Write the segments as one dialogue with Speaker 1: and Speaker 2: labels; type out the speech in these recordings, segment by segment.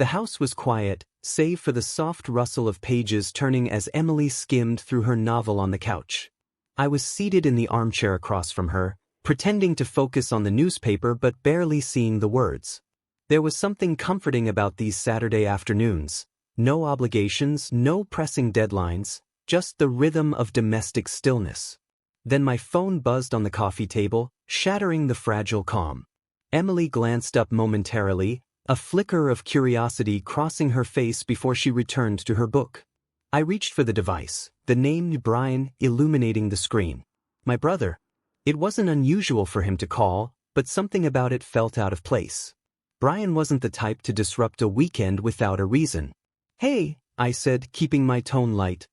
Speaker 1: The house was quiet, save for the soft rustle of pages turning as Emily skimmed through her novel on the couch. I was seated in the armchair across from her, pretending to focus on the newspaper but barely seeing the words. There was something comforting about these Saturday afternoons. No obligations, no pressing deadlines, just the rhythm of domestic stillness. Then my phone buzzed on the coffee table, shattering the fragile calm. Emily glanced up momentarily, a flicker of curiosity crossing her face before she returned to her book. I reached for the device, the name Brian illuminating the screen. My brother. It wasn't unusual for him to call, but something about it felt out of place. Brian wasn't the type to disrupt a weekend without a reason. "Hey," I said, keeping my tone light.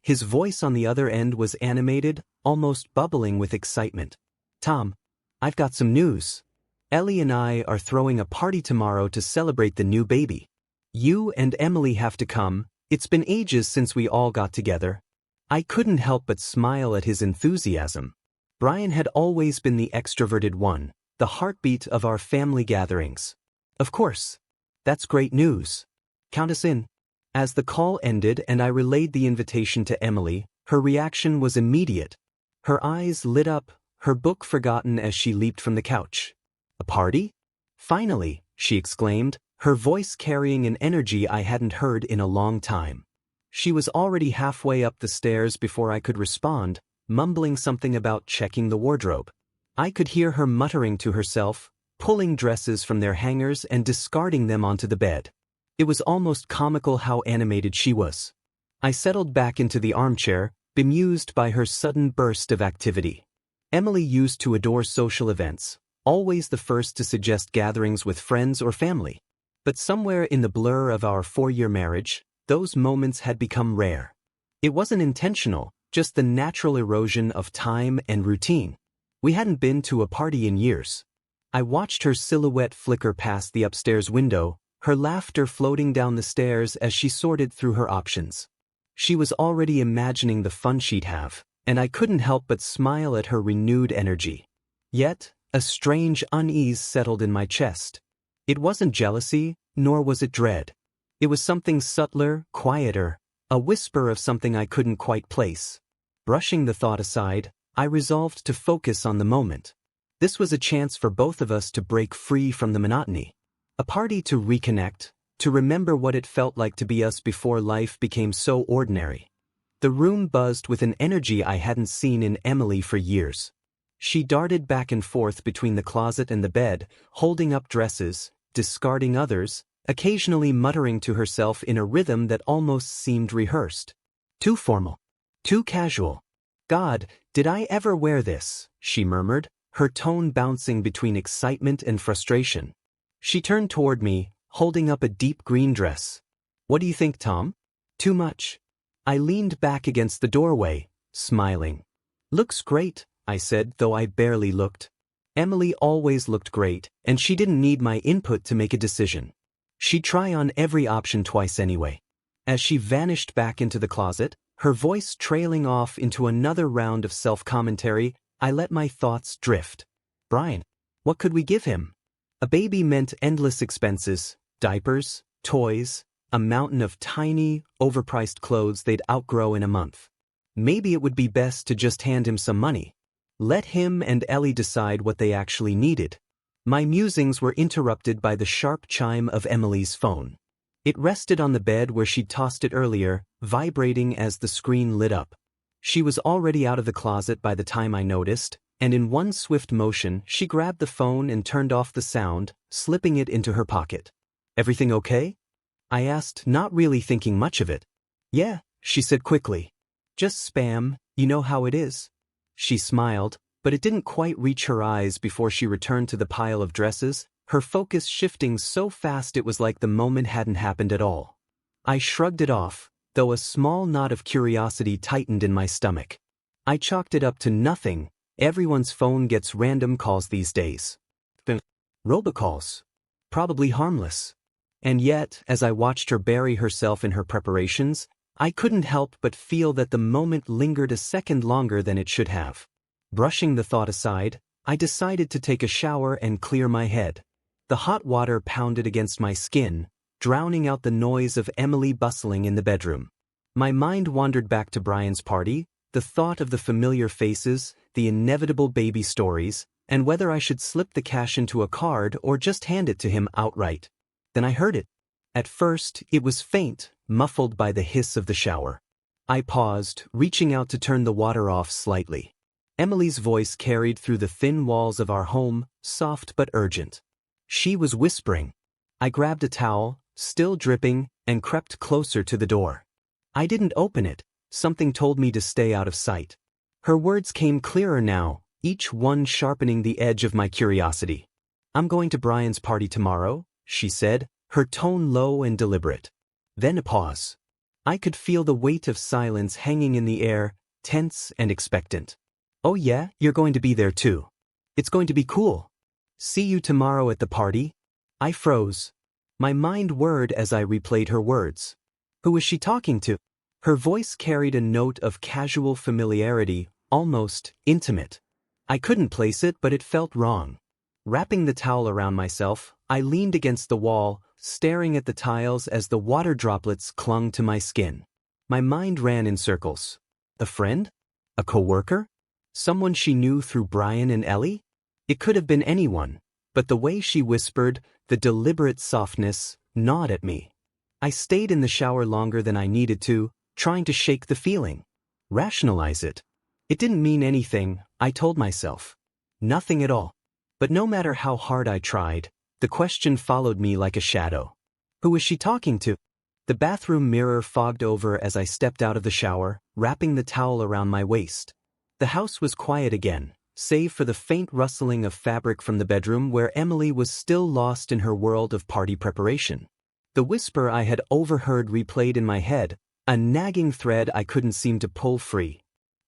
Speaker 1: His voice on the other end was animated, almost bubbling with excitement. "Tom, I've got some news. Ellie and I are throwing a party tomorrow to celebrate the new baby. You and Emily have to come. It's been ages since we all got together." I couldn't help but smile at his enthusiasm. Brian had always been the extroverted one, the heartbeat of our family gatherings. "Of course. That's great news. Count us in." As the call ended and I relayed the invitation to Emily, her reaction was immediate. Her eyes lit up, her book forgotten as she leaped from the couch. "A party? Finally," she exclaimed, her voice carrying an energy I hadn't heard in a long time. She was already halfway up the stairs before I could respond, mumbling something about checking the wardrobe. I could hear her muttering to herself, pulling dresses from their hangers and discarding them onto the bed. It was almost comical how animated she was. I settled back into the armchair, bemused by her sudden burst of activity. Emily used to adore social events, always the first to suggest gatherings with friends or family. But somewhere in the blur of our 4-year marriage, those moments had become rare. It wasn't intentional, just the natural erosion of time and routine. We hadn't been to a party in years. I watched her silhouette flicker past the upstairs window, her laughter floating down the stairs as she sorted through her options. She was already imagining the fun she'd have, and I couldn't help but smile at her renewed energy. Yet, a strange unease settled in my chest. It wasn't jealousy, nor was it dread. It was something subtler, quieter, a whisper of something I couldn't quite place. Brushing the thought aside, I resolved to focus on the moment. This was a chance for both of us to break free from the monotony. A party to reconnect, to remember what it felt like to be us before life became so ordinary. The room buzzed with an energy I hadn't seen in Emily for years. She darted back and forth between the closet and the bed, holding up dresses, discarding others, occasionally muttering to herself in a rhythm that almost seemed rehearsed. "Too formal. Too casual. God, did I ever wear this?" she murmured, her tone bouncing between excitement and frustration. She turned toward me, holding up a deep green dress. "What do you think, Tom? Too much?" I leaned back against the doorway, smiling. "Looks great," I said, though I barely looked. Emily always looked great, and she didn't need my input to make a decision. She'd try on every option twice anyway. As she vanished back into the closet, her voice trailing off into another round of self-commentary, I let my thoughts drift. Brian, what could we give him? A baby meant endless expenses, diapers, toys, a mountain of tiny, overpriced clothes they'd outgrow in a month. Maybe it would be best to just hand him some money. Let him and Ellie decide what they actually needed. My musings were interrupted by the sharp chime of Emily's phone. It rested on the bed where she'd tossed it earlier, vibrating as the screen lit up. She was already out of the closet by the time I noticed, and in one swift motion she grabbed the phone and turned off the sound, slipping it into her pocket. "Everything okay?" I asked, not really thinking much of it. "Yeah," she said quickly. "Just spam, you know how it is." She smiled, but it didn't quite reach her eyes before she returned to the pile of dresses, her focus shifting so fast it was like the moment hadn't happened at all. I shrugged it off, though a small knot of curiosity tightened in my stomach. I chalked it up to nothing. Everyone's phone gets random calls these days. Robocalls. Probably harmless. And yet, as I watched her bury herself in her preparations, I couldn't help but feel that the moment lingered a second longer than it should have. Brushing the thought aside, I decided to take a shower and clear my head. The hot water pounded against my skin, drowning out the noise of Emily bustling in the bedroom. My mind wandered back to Brian's party, the thought of the familiar faces, the inevitable baby stories, and whether I should slip the cash into a card or just hand it to him outright. Then I heard it. At first, it was faint, muffled by the hiss of the shower. I paused, reaching out to turn the water off slightly. Emily's voice carried through the thin walls of our home, soft but urgent. She was whispering. I grabbed a towel, still dripping, and crept closer to the door. I didn't open it. Something told me to stay out of sight. Her words came clearer now, each one sharpening the edge of my curiosity. "I'm going to Brian's party tomorrow," she said, her tone low and deliberate. Then a pause. I could feel the weight of silence hanging in the air, tense and expectant. "Oh yeah, you're going to be there too. It's going to be cool. See you tomorrow at the party?" I froze. My mind whirred as I replayed her words. Who was she talking to? Her voice carried a note of casual familiarity, almost intimate. I couldn't place it, but it felt wrong. Wrapping the towel around myself, I leaned against the wall, staring at the tiles as the water droplets clung to my skin. My mind ran in circles. A friend? A coworker? Someone she knew through Brian and Ellie? It could have been anyone, but the way she whispered, the deliberate softness, gnawed at me. I stayed in the shower longer than I needed to, trying to shake the feeling. Rationalize it. It didn't mean anything, I told myself. Nothing at all. But no matter how hard I tried, the question followed me like a shadow. Who was she talking to? The bathroom mirror fogged over as I stepped out of the shower, wrapping the towel around my waist. The house was quiet again, save for the faint rustling of fabric from the bedroom where Emily was still lost in her world of party preparation. The whisper I had overheard replayed in my head, a nagging thread I couldn't seem to pull free.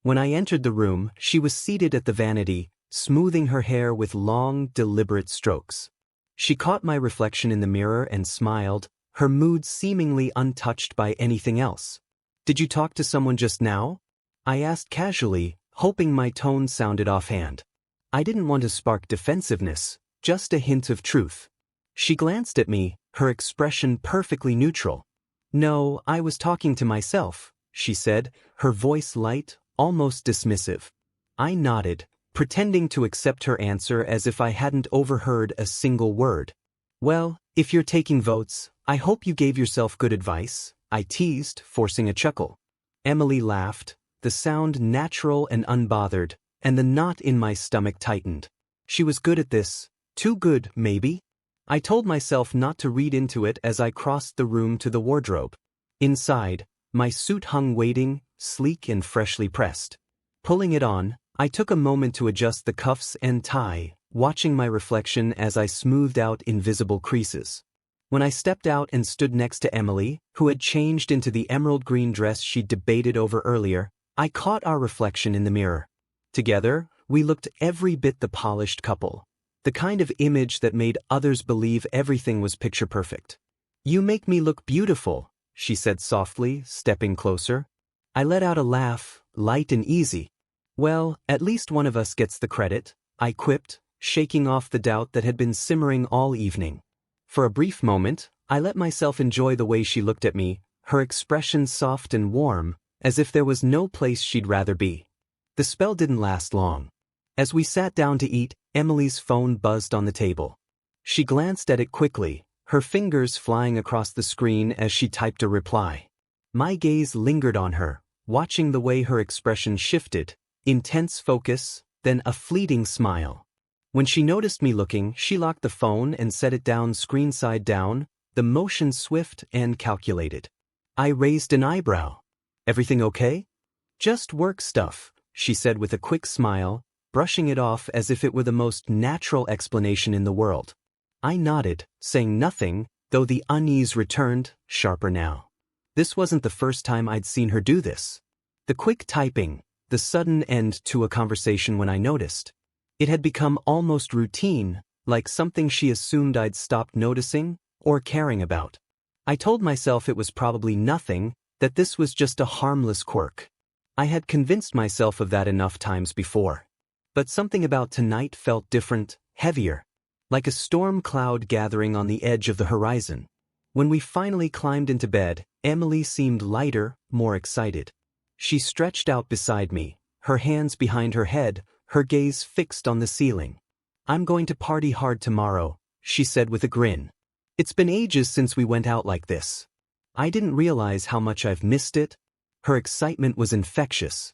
Speaker 1: When I entered the room, she was seated at the vanity, smoothing her hair with long, deliberate strokes. She caught my reflection in the mirror and smiled, her mood seemingly untouched by anything else. "Did you talk to someone just now?" I asked casually, hoping my tone sounded offhand. I didn't want to spark defensiveness, just a hint of truth. She glanced at me, her expression perfectly neutral. "No, I was talking to myself," she said, her voice light, almost dismissive. I nodded, pretending to accept her answer as if I hadn't overheard a single word. "Well, if you're taking votes, I hope you gave yourself good advice," I teased, forcing a chuckle. Emily laughed, the sound natural and unbothered, and the knot in my stomach tightened. She was good at this, too good, maybe? I told myself not to read into it as I crossed the room to the wardrobe. Inside, my suit hung waiting, sleek and freshly pressed. Pulling it on, I took a moment to adjust the cuffs and tie, watching my reflection as I smoothed out invisible creases. When I stepped out and stood next to Emily, who had changed into the emerald green dress she'd debated over earlier, I caught our reflection in the mirror. Together, we looked every bit the polished couple. The kind of image that made others believe everything was picture perfect. "You make me look beautiful," she said softly, stepping closer. I let out a laugh, light and easy. "Well, at least one of us gets the credit," I quipped, shaking off the doubt that had been simmering all evening. For a brief moment, I let myself enjoy the way she looked at me, her expression soft and warm, as if there was no place she'd rather be. The spell didn't last long. As we sat down to eat, Emily's phone buzzed on the table. She glanced at it quickly, her fingers flying across the screen as she typed a reply. My gaze lingered on her, watching the way her expression shifted, intense focus, then a fleeting smile. When she noticed me looking, she locked the phone and set it down screen side down, the motion swift and calculated. I raised an eyebrow. "Everything okay?" "Just work stuff," she said with a quick smile, brushing it off as if it were the most natural explanation in the world. I nodded, saying nothing, though the unease returned, sharper now. This wasn't the first time I'd seen her do this. The quick typing, the sudden end to a conversation when I noticed. It had become almost routine, like something she assumed I'd stopped noticing or caring about. I told myself it was probably nothing, that this was just a harmless quirk. I had convinced myself of that enough times before. But something about tonight felt different, heavier, like a storm cloud gathering on the edge of the horizon. When we finally climbed into bed, Emily seemed lighter, more excited. She stretched out beside me, her hands behind her head, her gaze fixed on the ceiling. "I'm going to party hard tomorrow," she said with a grin. "It's been ages since we went out like this." I didn't realize how much I've missed it. Her excitement was infectious.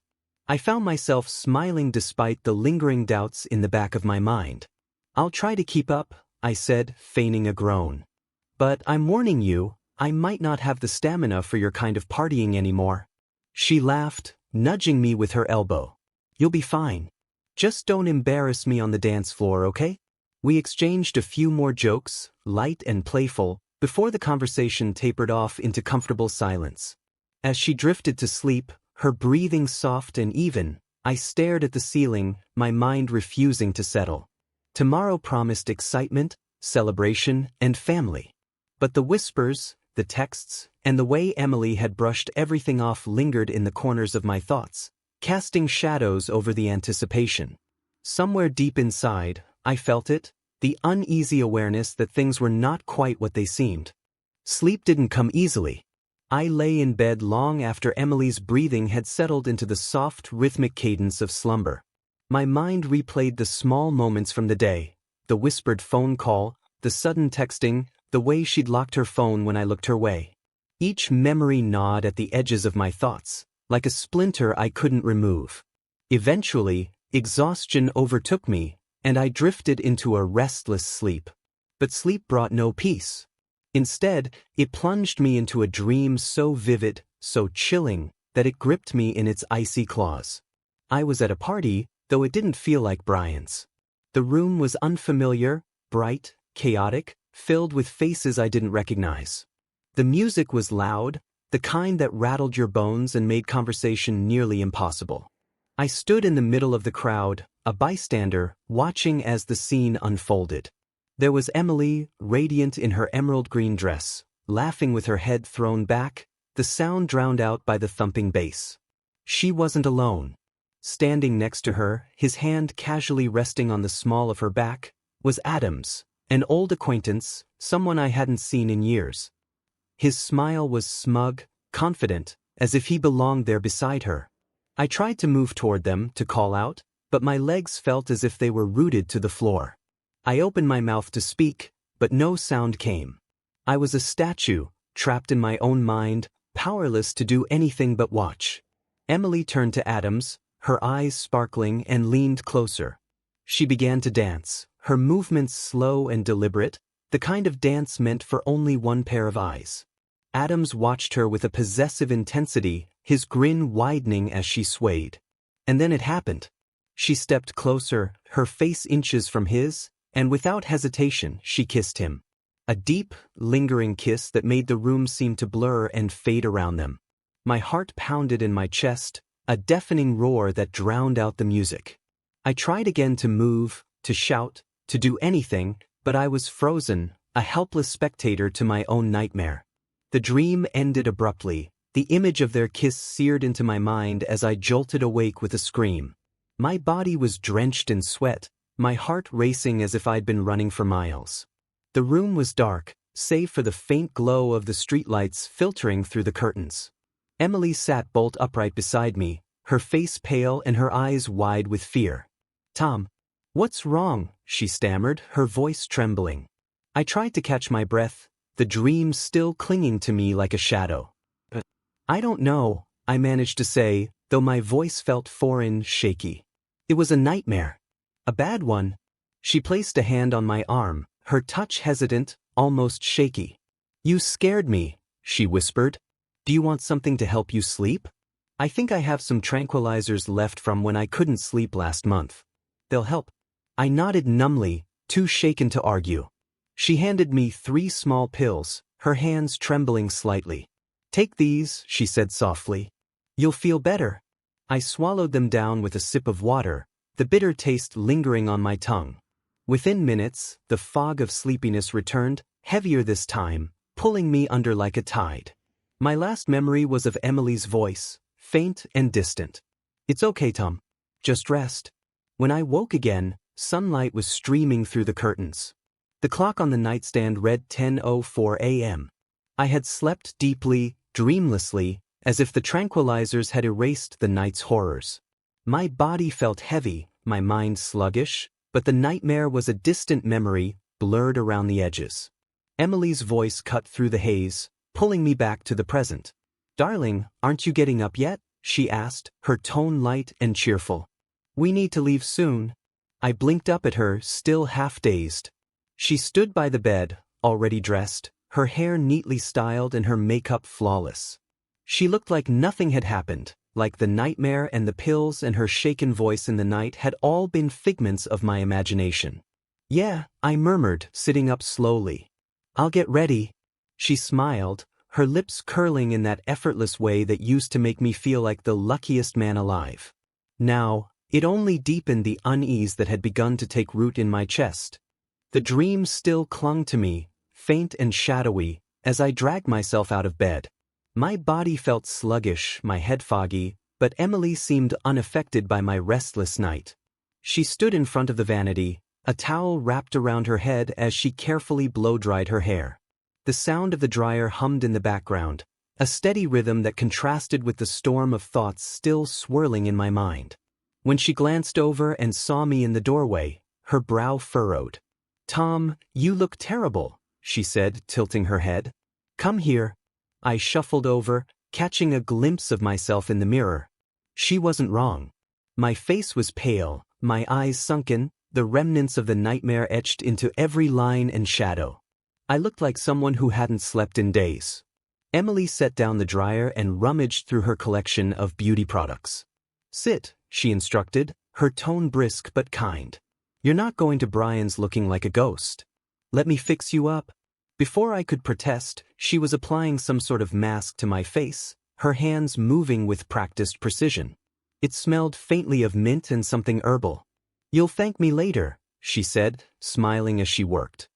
Speaker 1: I found myself smiling despite the lingering doubts in the back of my mind. "I'll try to keep up," I said, feigning a groan. "But I'm warning you, I might not have the stamina for your kind of partying anymore." She laughed, nudging me with her elbow. "You'll be fine. Just don't embarrass me on the dance floor, okay?" We exchanged a few more jokes, light and playful, before the conversation tapered off into comfortable silence. As she drifted to sleep, her breathing soft and even, I stared at the ceiling, my mind refusing to settle. Tomorrow promised excitement, celebration, and family. But the whispers, the texts, and the way Emily had brushed everything off lingered in the corners of my thoughts, casting shadows over the anticipation. Somewhere deep inside, I felt it, the uneasy awareness that things were not quite what they seemed. Sleep didn't come easily. I lay in bed long after Emily's breathing had settled into the soft, rhythmic cadence of slumber. My mind replayed the small moments from the day, the whispered phone call, the sudden texting, the way she'd locked her phone when I looked her way. Each memory gnawed at the edges of my thoughts, like a splinter I couldn't remove. Eventually, exhaustion overtook me, and I drifted into a restless sleep. But sleep brought no peace. Instead, it plunged me into a dream so vivid, so chilling, that it gripped me in its icy claws. I was at a party, though it didn't feel like Brian's. The room was unfamiliar, bright, chaotic, filled with faces I didn't recognize. The music was loud, the kind that rattled your bones and made conversation nearly impossible. I stood in the middle of the crowd, a bystander, watching as the scene unfolded. There was Emily, radiant in her emerald green dress, laughing with her head thrown back, the sound drowned out by the thumping bass. She wasn't alone. Standing next to her, his hand casually resting on the small of her back, was Adams, an old acquaintance, someone I hadn't seen in years. His smile was smug, confident, as if he belonged there beside her. I tried to move toward them, to call out, but my legs felt as if they were rooted to the floor. I opened my mouth to speak, but no sound came. I was a statue, trapped in my own mind, powerless to do anything but watch. Emily turned to Adams, her eyes sparkling, and leaned closer. She began to dance, her movements slow and deliberate, the kind of dance meant for only one pair of eyes. Adams watched her with a possessive intensity, his grin widening as she swayed. And then it happened. She stepped closer, her face inches from his, and without hesitation, she kissed him. A deep, lingering kiss that made the room seem to blur and fade around them. My heart pounded in my chest, a deafening roar that drowned out the music. I tried again to move, to shout, to do anything, but I was frozen, a helpless spectator to my own nightmare. The dream ended abruptly, the image of their kiss seared into my mind as I jolted awake with a scream. My body was drenched in sweat, my heart racing as if I'd been running for miles. The room was dark, save for the faint glow of the streetlights filtering through the curtains. Emily sat bolt upright beside me, her face pale and her eyes wide with fear. "Tom, what's wrong?" she stammered, her voice trembling. I tried to catch my breath, the dream still clinging to me like a shadow. "I don't know," I managed to say, though my voice felt foreign, shaky. "It was a nightmare. A bad one." She placed a hand on my arm, her touch hesitant, almost shaky. "You scared me," she whispered. "Do you want something to help you sleep? I think I have some tranquilizers left from when I couldn't sleep last month. They'll help." I nodded numbly, too shaken to argue. She handed me 3 small pills, her hands trembling slightly. "Take these," she said softly. "You'll feel better." I swallowed them down with a sip of water, the bitter taste lingering on my tongue. Within minutes, the fog of sleepiness returned, heavier this time, pulling me under like a tide. My last memory was of Emily's voice, faint and distant. "It's okay, Tom. Just rest." When I woke again, sunlight was streaming through the curtains. The clock on the nightstand read 10:04 a.m. I had slept deeply, dreamlessly, as if the tranquilizers had erased the night's horrors. My body felt heavy, my mind sluggish, but the nightmare was a distant memory, blurred around the edges. Emily's voice cut through the haze, pulling me back to the present. "Darling, aren't you getting up yet?" she asked, her tone light and cheerful. "We need to leave soon." I blinked up at her, still half-dazed. She stood by the bed, already dressed, her hair neatly styled and her makeup flawless. She looked like nothing had happened, like the nightmare and the pills and her shaken voice in the night had all been figments of my imagination. "Yeah," I murmured, sitting up slowly. "I'll get ready." She smiled, her lips curling in that effortless way that used to make me feel like the luckiest man alive. Now, it only deepened the unease that had begun to take root in my chest. The dream still clung to me, faint and shadowy, as I dragged myself out of bed. My body felt sluggish, my head foggy, but Emily seemed unaffected by my restless night. She stood in front of the vanity, a towel wrapped around her head as she carefully blow-dried her hair. The sound of the dryer hummed in the background, a steady rhythm that contrasted with the storm of thoughts still swirling in my mind. When she glanced over and saw me in the doorway, her brow furrowed. "Tom, you look terrible," she said, tilting her head. "Come here." I shuffled over, catching a glimpse of myself in the mirror. She wasn't wrong. My face was pale, my eyes sunken, the remnants of the nightmare etched into every line and shadow. I looked like someone who hadn't slept in days. Emily set down the dryer and rummaged through her collection of beauty products. "Sit," she instructed, her tone brisk but kind. "You're not going to Brian's looking like a ghost. Let me fix you up." Before I could protest, she was applying some sort of mask to my face, her hands moving with practiced precision. It smelled faintly of mint and something herbal. "You'll thank me later," she said, smiling as she worked.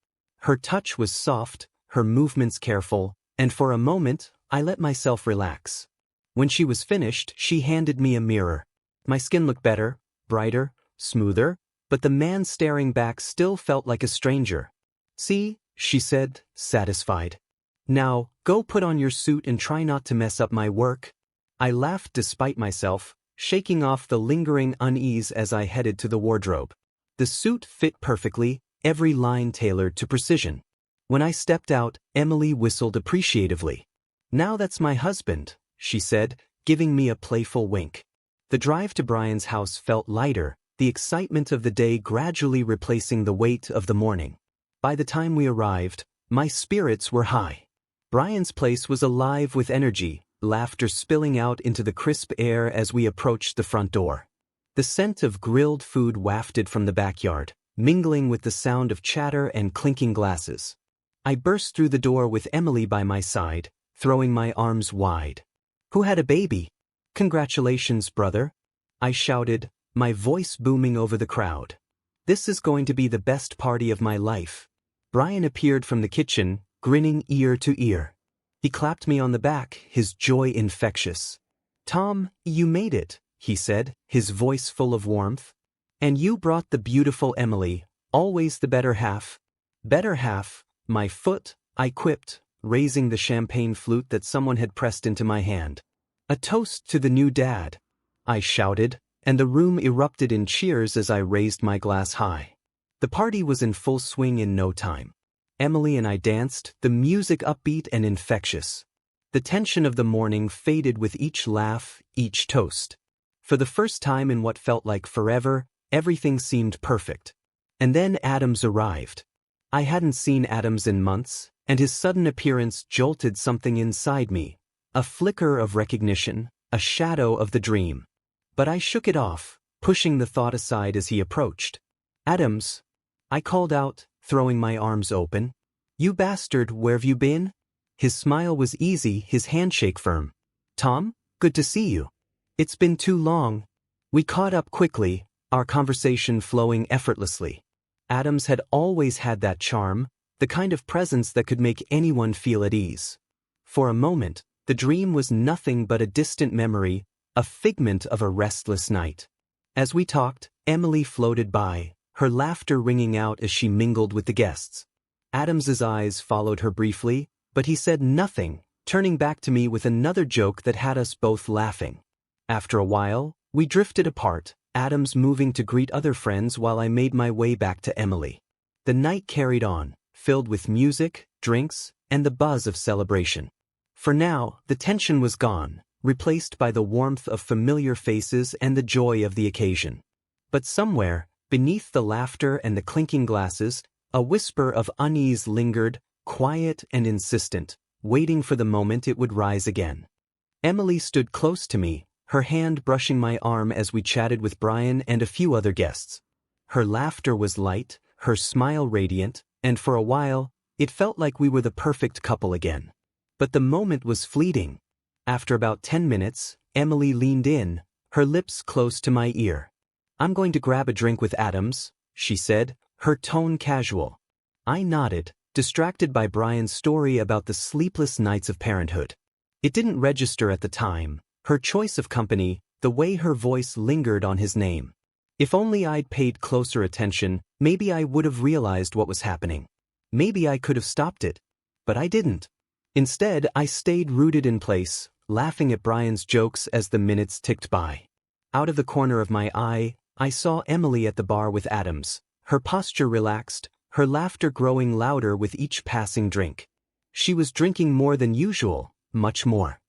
Speaker 1: Her touch was soft, her movements careful, and for a moment, I let myself relax. When she was finished, she handed me a mirror. My skin looked better, brighter, smoother, but the man staring back still felt like a stranger. "See," she said, satisfied. "Now, go put on your suit and try not to mess up my work." I laughed despite myself, shaking off the lingering unease as I headed to the wardrobe. The suit fit perfectly, every line tailored to precision. When I stepped out, Emily whistled appreciatively. "Now that's my husband," she said, giving me a playful wink. The drive to Brian's house felt lighter, the excitement of the day gradually replacing the weight of the morning. By the time we arrived, my spirits were high. Brian's place was alive with energy, laughter spilling out into the crisp air as we approached the front door. The scent of grilled food wafted from the backyard, mingling with the sound of chatter and clinking glasses. I burst through the door with Emily by my side, throwing my arms wide. "Who had a baby?" "Congratulations, brother," I shouted, my voice booming over the crowd. "This is going to be the best party of my life." Brian appeared from the kitchen, grinning ear to ear. He clapped me on the back, his joy infectious. "Tom, you made it," he said, his voice full of warmth. "And you brought the beautiful Emily, always the better half." "Better half, my foot," I quipped, raising the champagne flute that someone had pressed into my hand. "A toast to the new dad," I shouted, and the room erupted in cheers as I raised my glass high. The party was in full swing in no time. Emily and I danced, the music upbeat and infectious. The tension of the morning faded with each laugh, each toast. For the first time in what felt like forever, everything seemed perfect. And then Adams arrived. I hadn't seen Adams in months, and his sudden appearance jolted something inside me. A flicker of recognition, a shadow of the dream. But I shook it off, pushing the thought aside as he approached. "Adams," I called out, throwing my arms open. "You bastard, where've you been?" His smile was easy, his handshake firm. "Tom, good to see you. It's been too long." We caught up quickly, our conversation flowing effortlessly. Adams had always had that charm, the kind of presence that could make anyone feel at ease. For a moment, the dream was nothing but a distant memory, a figment of a restless night. As we talked, Emily floated by, her laughter ringing out as she mingled with the guests. Adams's eyes followed her briefly, But he said nothing, turning back to me with another joke that had us both laughing. After a while, we drifted apart, Adams moving to greet other friends while I made my way back to Emily. The night carried on, filled with music, drinks, and the buzz of celebration. For now, the tension was gone, replaced by the warmth of familiar faces and the joy of the occasion. But somewhere, beneath the laughter and the clinking glasses, a whisper of unease lingered, quiet and insistent, waiting for the moment it would rise again. Emily stood close to me, her hand brushing my arm as we chatted with Brian and a few other guests. Her laughter was light, her smile radiant, and for a while, it felt like we were the perfect couple again. But the moment was fleeting. After about 10 minutes, Emily leaned in, her lips close to my ear. "I'm going to grab a drink with Adams," she said, her tone casual. I nodded, distracted by Brian's story about the sleepless nights of parenthood. It didn't register at the time, her choice of company, the way her voice lingered on his name. If only I'd paid closer attention, maybe I would have realized what was happening. Maybe I could have stopped it. But I didn't. Instead, I stayed rooted in place, laughing at Brian's jokes as the minutes ticked by. Out of the corner of my eye, I saw Emily at the bar with Adams, her posture relaxed, her laughter growing louder with each passing drink. She was drinking more than usual, much more.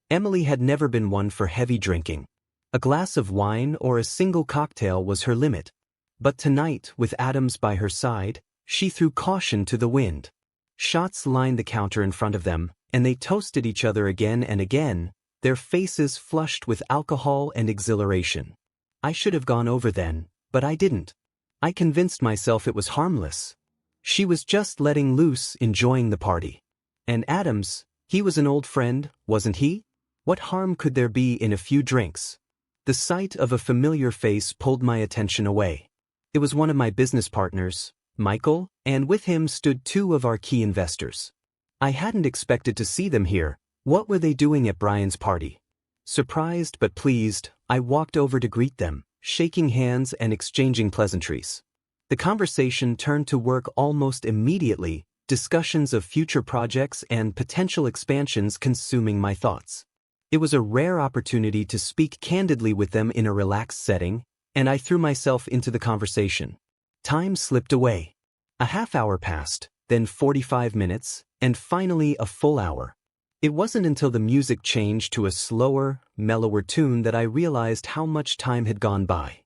Speaker 1: Emily had never been one for heavy drinking. A glass of wine or a single cocktail was her limit. But tonight, with Adams by her side, she threw caution to the wind. Shots lined the counter in front of them, and they toasted each other again and again, their faces flushed with alcohol and exhilaration. I should have gone over then, but I didn't. I convinced myself it was harmless. She was just letting loose, enjoying the party. And Adams, he was an old friend, wasn't he? What harm could there be in a few drinks? The sight of a familiar face pulled my attention away. It was one of my business partners, Michael, and with him stood two of our key investors. I hadn't expected to see them here. What were they doing at Brian's party? Surprised but pleased, I walked over to greet them, shaking hands and exchanging pleasantries. The conversation turned to work almost immediately, discussions of future projects and potential expansions consuming my thoughts. It was a rare opportunity to speak candidly with them in a relaxed setting, and I threw myself into the conversation. Time slipped away. A half hour passed, then 45 minutes, and finally a full hour. It wasn't until the music changed to a slower, mellower tune that I realized how much time had gone by.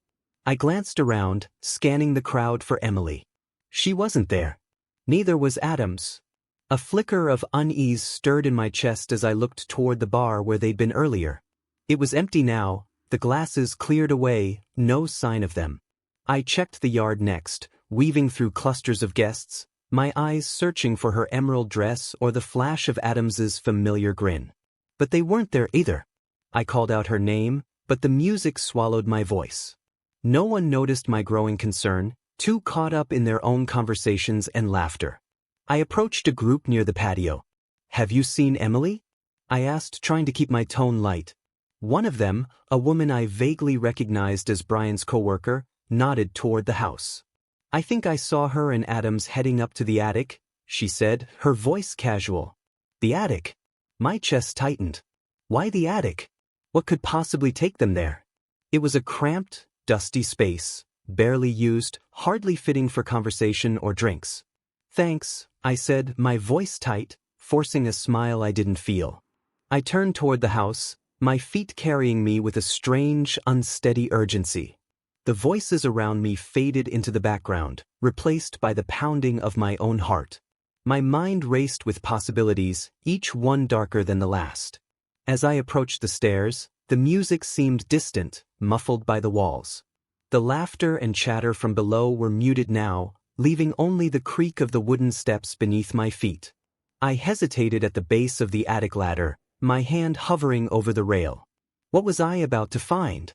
Speaker 1: I glanced around, scanning the crowd for Emily. She wasn't there. Neither was Adams. A flicker of unease stirred in my chest as I looked toward the bar where they'd been earlier. It was empty now, the glasses cleared away, no sign of them. I checked the yard next, weaving through clusters of guests, my eyes searching for her emerald dress or the flash of Adams's familiar grin. But they weren't there either. I called out her name, but the music swallowed my voice. No one noticed my growing concern, too caught up in their own conversations and laughter. I approached a group near the patio. "Have you seen Emily?" I asked, trying to keep my tone light. One of them, a woman I vaguely recognized as Brian's coworker, nodded toward the house. "I think I saw her and Adams heading up to the attic," she said, her voice casual. "The attic?" My chest tightened. Why the attic? What could possibly take them there? It was a cramped, dusty space, barely used, hardly fitting for conversation or drinks. "Thanks," I said, my voice tight, forcing a smile I didn't feel. I turned toward the house, my feet carrying me with a strange, unsteady urgency. The voices around me faded into the background, replaced by the pounding of my own heart. My mind raced with possibilities, each one darker than the last. As I approached the stairs, the music seemed distant, muffled by the walls. The laughter and chatter from below were muted now, leaving only the creak of the wooden steps beneath my feet. I hesitated at the base of the attic ladder, my hand hovering over the rail. What was I about to find?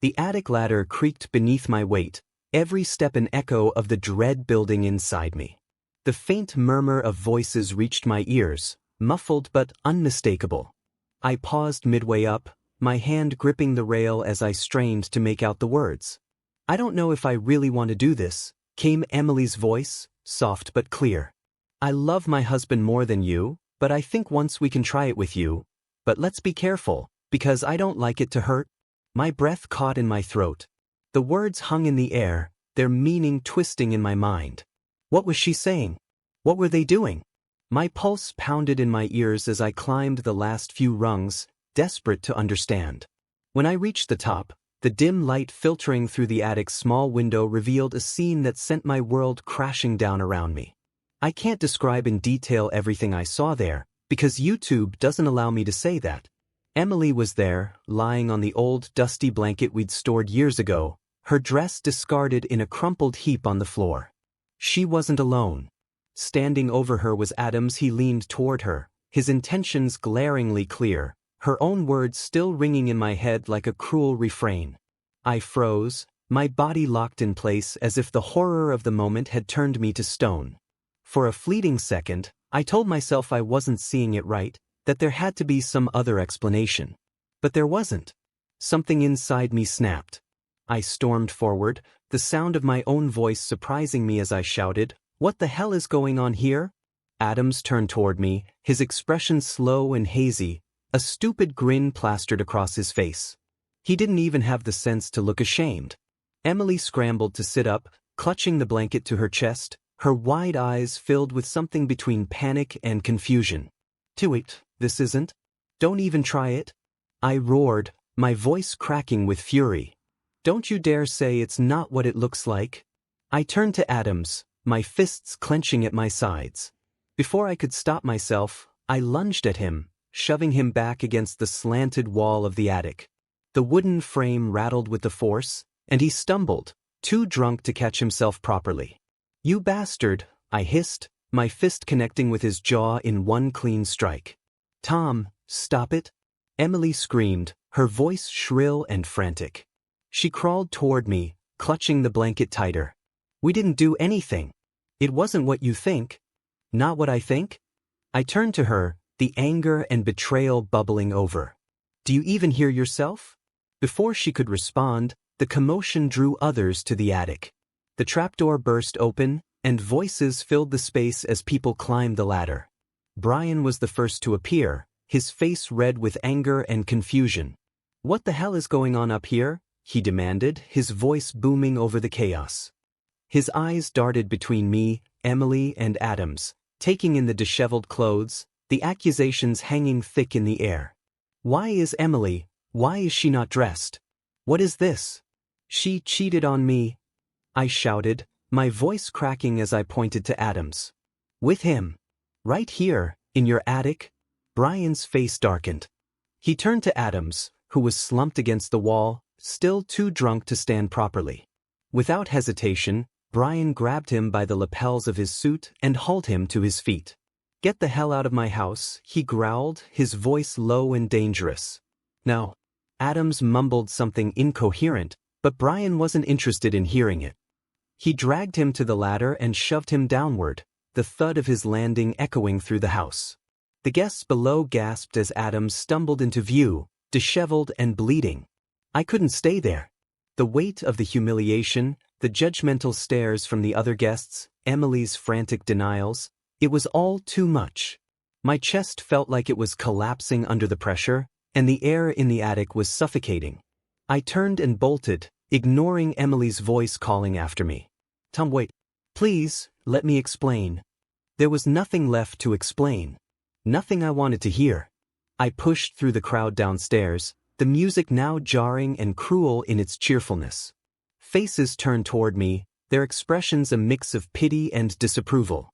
Speaker 1: The attic ladder creaked beneath my weight, every step an echo of the dread building inside me. The faint murmur of voices reached my ears, muffled but unmistakable. I paused midway up, my hand gripping the rail as I strained to make out the words. "I don't know if I really want to do this," came Emily's voice, soft but clear. "I love my husband more than you, but I think once we can try it with you. But let's be careful, because I don't like it to hurt. My breath caught in my throat. The words hung in the air, their meaning twisting in my mind. What was she saying? What were they doing? My pulse pounded in my ears as I climbed the last few rungs, desperate to understand. When I reached the top, the dim light filtering through the attic's small window revealed a scene that sent my world crashing down around me. I can't describe in detail everything I saw there, because YouTube doesn't allow me to say that. Emily was there, lying on the old dusty blanket we'd stored years ago, her dress discarded in a crumpled heap on the floor. She wasn't alone. Standing over her was Adams. He leaned toward her, his intentions glaringly clear, her own words still ringing in my head like a cruel refrain. I froze, my body locked in place as if the horror of the moment had turned me to stone. For a fleeting second, I told myself I wasn't seeing it right, that there had to be some other explanation. But there wasn't. Something inside me snapped. I stormed forward, the sound of my own voice surprising me as I shouted, "What the hell is going on here?" Adams turned toward me, his expression slow and hazy, a stupid grin plastered across his face. He didn't even have the sense to look ashamed. Emily scrambled to sit up, clutching the blanket to her chest, her wide eyes filled with something between panic and confusion. "Wait, this isn't? Don't even try it?" I roared, my voice cracking with fury. "Don't you dare say it's not what it looks like." I turned to Adams, my fists clenching at my sides. Before I could stop myself, I lunged at him, shoving him back against the slanted wall of the attic. The wooden frame rattled with the force, and he stumbled, too drunk to catch himself properly. "You bastard," I hissed, my fist connecting with his jaw in one clean strike. "Tom, stop it!" Emily screamed, her voice shrill and frantic. She crawled toward me, clutching the blanket tighter. "We didn't do anything. It wasn't what you think." "Not what I think?" I turned to her, the anger and betrayal bubbling over. "Do you even hear yourself?" Before she could respond, the commotion drew others to the attic. The trapdoor burst open, and voices filled the space as people climbed the ladder. Brian was the first to appear, his face red with anger and confusion. "What the hell is going on up here?" he demanded, his voice booming over the chaos. His eyes darted between me, Emily, and Adams, taking in the disheveled clothes, the accusations hanging thick in the air. "Why is Emily? Why is she not dressed? What is this? She cheated on me," I shouted, my voice cracking as I pointed to Adams. "With him. Right here, in your attic?" Brian's face darkened. He turned to Adams, who was slumped against the wall, still too drunk to stand properly. Without hesitation, Brian grabbed him by the lapels of his suit and hauled him to his feet. "Get the hell out of my house," he growled, his voice low and dangerous. "No." Adams mumbled something incoherent, but Brian wasn't interested in hearing it. He dragged him to the ladder and shoved him downward, the thud of his landing echoing through the house. The guests below gasped as Adams stumbled into view, disheveled and bleeding. I couldn't stay there. The weight of the humiliation, the judgmental stares from the other guests, Emily's frantic denials, it was all too much. My chest felt like it was collapsing under the pressure, and the air in the attic was suffocating. I turned and bolted, ignoring Emily's voice calling after me. "Tom, wait. Please, let me explain." There was nothing left to explain. Nothing I wanted to hear. I pushed through the crowd downstairs, the music now jarring and cruel in its cheerfulness. Faces turned toward me, their expressions a mix of pity and disapproval.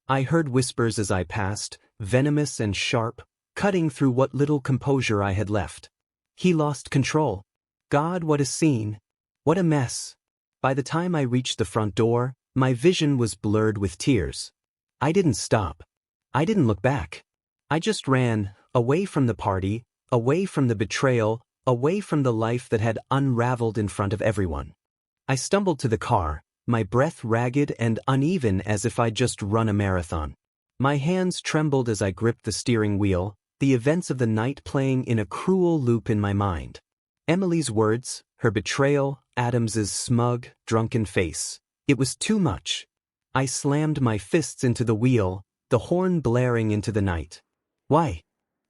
Speaker 1: I heard whispers as I passed, venomous and sharp, cutting through what little composure I had left. "He lost control. God, what a scene. What a mess." By the time I reached the front door, my vision was blurred with tears. I didn't stop. I didn't look back. I just ran, away from the party, away from the betrayal, away from the life that had unraveled in front of everyone. I stumbled to the car, my breath ragged and uneven as if I'd just run a marathon. My hands trembled as I gripped the steering wheel, the events of the night playing in a cruel loop in my mind. Emily's words, her betrayal, Adams's smug, drunken face. It was too much. I slammed my fists into the wheel, the horn blaring into the night. Why?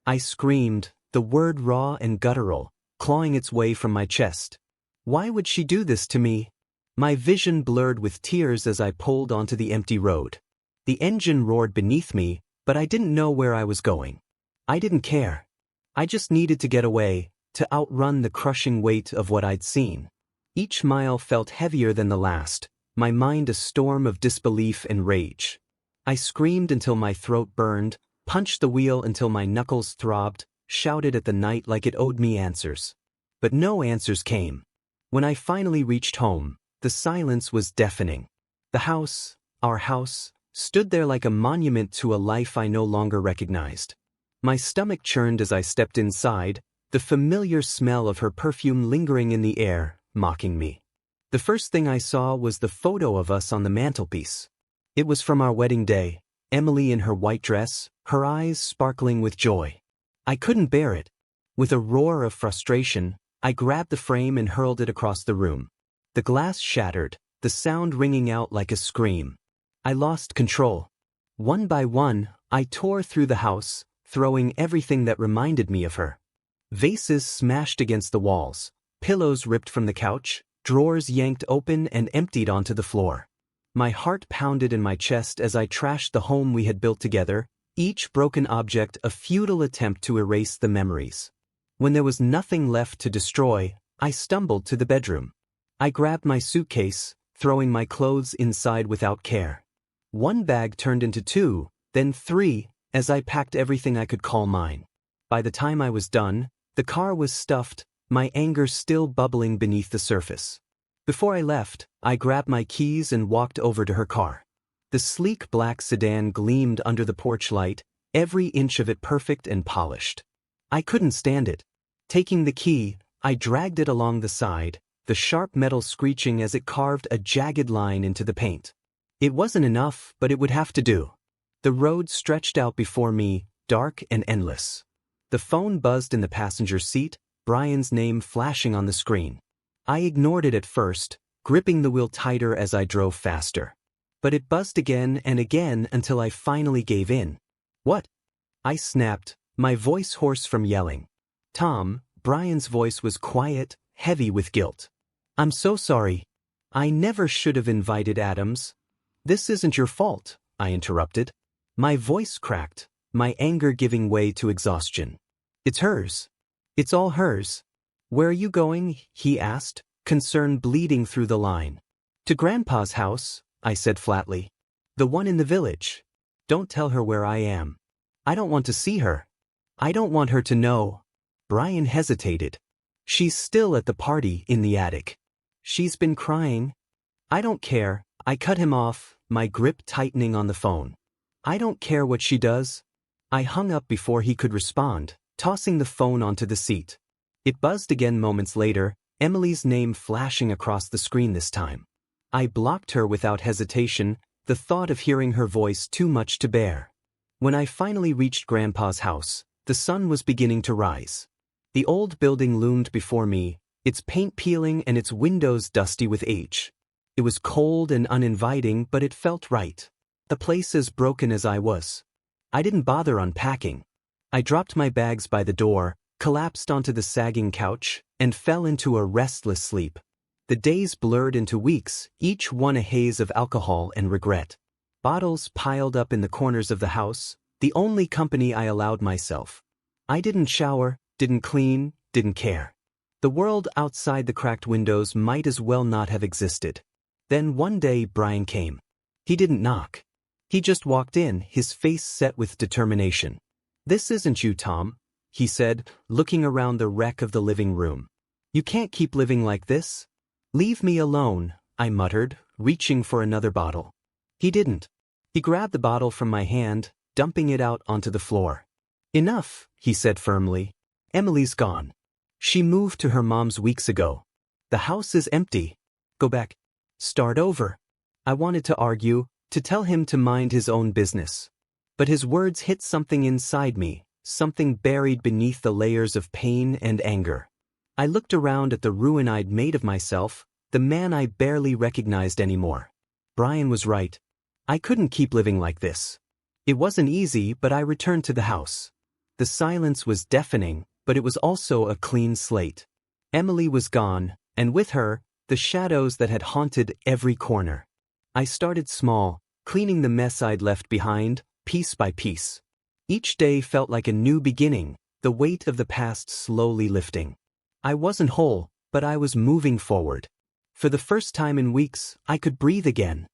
Speaker 1: I screamed, the word raw and guttural, clawing its way from my chest. Why would she do this to me? My vision blurred with tears as I pulled onto the empty road. The engine roared beneath me, but I didn't know where I was going. I didn't care. I just needed to get away, to outrun the crushing weight of what I'd seen. Each mile felt heavier than the last, my mind a storm of disbelief and rage. I screamed until my throat burned, punched the wheel until my knuckles throbbed, shouted at the night like it owed me answers. But no answers came. When I finally reached home, the silence was deafening. The house, our house, stood there like a monument to a life I no longer recognized. My stomach churned as I stepped inside, the familiar smell of her perfume lingering in the air, mocking me. The first thing I saw was the photo of us on the mantelpiece. It was from our wedding day, Emily in her white dress, her eyes sparkling with joy. I couldn't bear it. With a roar of frustration, I grabbed the frame and hurled it across the room. The glass shattered, the sound ringing out like a scream. I lost control. One by one, I tore through the house, throwing everything that reminded me of her. Vases smashed against the walls, pillows ripped from the couch, drawers yanked open and emptied onto the floor. My heart pounded in my chest as I trashed the home we had built together, each broken object a futile attempt to erase the memories. When there was nothing left to destroy, I stumbled to the bedroom. I grabbed my suitcase, throwing my clothes inside without care. One bag turned into 2, then 3, as I packed everything I could call mine. By the time I was done, the car was stuffed, my anger still bubbling beneath the surface. Before I left, I grabbed my keys and walked over to her car. The sleek black sedan gleamed under the porch light, every inch of it perfect and polished. I couldn't stand it. Taking the key, I dragged it along the side, the sharp metal screeching as it carved a jagged line into the paint. It wasn't enough, but it would have to do. The road stretched out before me, dark and endless. The phone buzzed in the passenger seat, Brian's name flashing on the screen. I ignored it at first, gripping the wheel tighter as I drove faster. But it buzzed again and again until I finally gave in. What? I snapped, my voice hoarse from yelling. Tom, Brian's voice was quiet, heavy with guilt. I'm so sorry. I never should have invited Adams. This isn't your fault, I interrupted. My voice cracked, my anger giving way to exhaustion. It's hers. It's all hers. Where are you going? He asked, concern bleeding through the line. To Grandpa's house, I said flatly. The one in the village. Don't tell her where I am. I don't want to see her. I don't want her to know. Brian hesitated. She's still at the party in the attic. She's been crying. I don't care, I cut him off, my grip tightening on the phone. I don't care what she does. I hung up before he could respond, tossing the phone onto the seat. It buzzed again moments later, Emily's name flashing across the screen this time. I blocked her without hesitation, the thought of hearing her voice too much to bear. When I finally reached Grandpa's house, the sun was beginning to rise. The old building loomed before me, its paint peeling and its windows dusty with age. It was cold and uninviting, but it felt right. The place as broken as I was. I didn't bother unpacking. I dropped my bags by the door, collapsed onto the sagging couch, and fell into a restless sleep. The days blurred into weeks, each one a haze of alcohol and regret. Bottles piled up in the corners of the house, the only company I allowed myself. I didn't shower, didn't clean, didn't care. The world outside the cracked windows might as well not have existed. Then one day Brian came. He didn't knock. He just walked in, his face set with determination. "This isn't you, Tom," he said, looking around the wreck of the living room. "You can't keep living like this." "Leave me alone," I muttered, reaching for another bottle. He didn't. He grabbed the bottle from my hand, dumping it out onto the floor. "Enough," he said firmly. "Emily's gone. She moved to her mom's weeks ago. The house is empty. Go back. Start over." I wanted to argue, to tell him to mind his own business. But his words hit something inside me, something buried beneath the layers of pain and anger. I looked around at the ruin I'd made of myself, the man I barely recognized anymore. Brian was right. I couldn't keep living like this. It wasn't easy, but I returned to the house. The silence was deafening, but it was also a clean slate. Emily was gone, and with her, the shadows that had haunted every corner. I started small, cleaning the mess I'd left behind, piece by piece. Each day felt like a new beginning, the weight of the past slowly lifting. I wasn't whole, but I was moving forward. For the first time in weeks, I could breathe again.